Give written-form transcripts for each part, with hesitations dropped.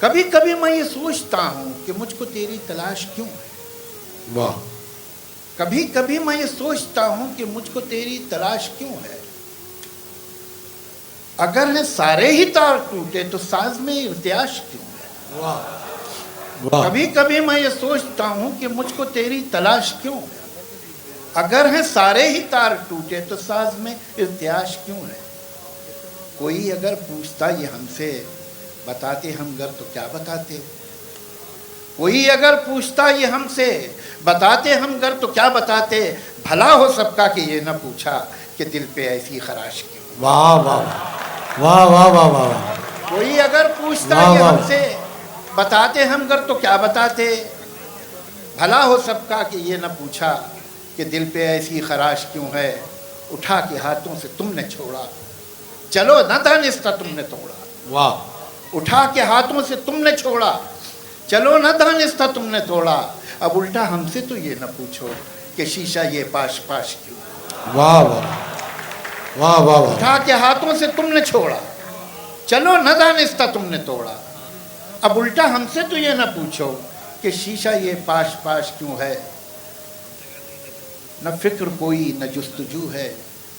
کبھی کبھی میں یہ سوچتا ہوں کہ مجھ کو تیری تلاش کیوں ہے. واہ. کبھی کبھی میں یہ سوچتا ہوں کہ مجھ کو تیری تلاش کیوں ہے. اگر ہیں سارے ہی تار ٹوٹے تو ساز میں ارتعاش کیوں ہے. واہ. کبھی کبھی میں یہ سوچتا ہوں کہ مجھ کو تیری تلاش کیوں ہے. اگر ہیں سارے ہی تار ٹوٹے تو ساز میں ارتعاش کیوں ہے. کوئی اگر پوچھتا یہ ہم سے بتاتے ہم گر تو کیا بتاتے. کوئی اگر پوچھتا یہ ہم سے بتاتے ہم گر تو کیا بتاتے. بھلا ہو سب کا کہ یہ نہ پوچھا کہ دل پہ ایسی خراش کیوں. واہ واہ واہ واہ واہ واہ. کوئی اگر پوچھتا واہ یہ واہ. ہم سے بتاتے ہم گر تو کیا بتاتے. بھلا ہو سب کا کہ یہ نہ پوچھا کہ دل پہ ایسی خراش کیوں ہے. اٹھا کے ہاتھوں سے تم نے چھوڑا چلو نہ دانستہ تم نے توڑا. واہ. اٹھا کے ہاتھوں سے تم نے چھوڑا چلو نہ دانستہ تم نے توڑا. اب الٹا ہم سے تو یہ نہ پوچھو کہ شیشہ یہ پاش پاش کیوں. واہ واہ واہ واہ واہ. اٹھا کے ہاتھوں سے تم نے چھوڑا چلو نہ دانستہ تم نے توڑا. اب الٹا ہم سے تو یہ نہ پوچھو کہ شیشہ یہ پاش پاش کیوں ہے. نہ فکر کوئی نہ جستجو ہے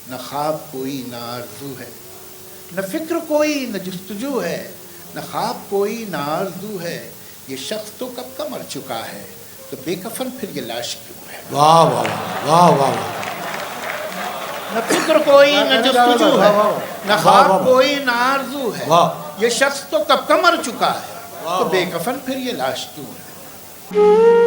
نہ خواب کوئی نہ آرزو ہے. نہ فکر کوئی نہ جستجو ہے نہ خواب کوئی نہ آرزو ہے. یہ شخص تو کب کا مر چکا ہے تو بے کفن پھر یہ لاش کیوں ہے. واہ واہ واہ واہ. نہ فکر کوئی نہ جستجو ہے نہ خواب کوئی نہ آرزو ہے. واہ. یہ شخص تو کب کا مر چکا ہے تو بے کفن پھر یہ لاش کیوں ہے.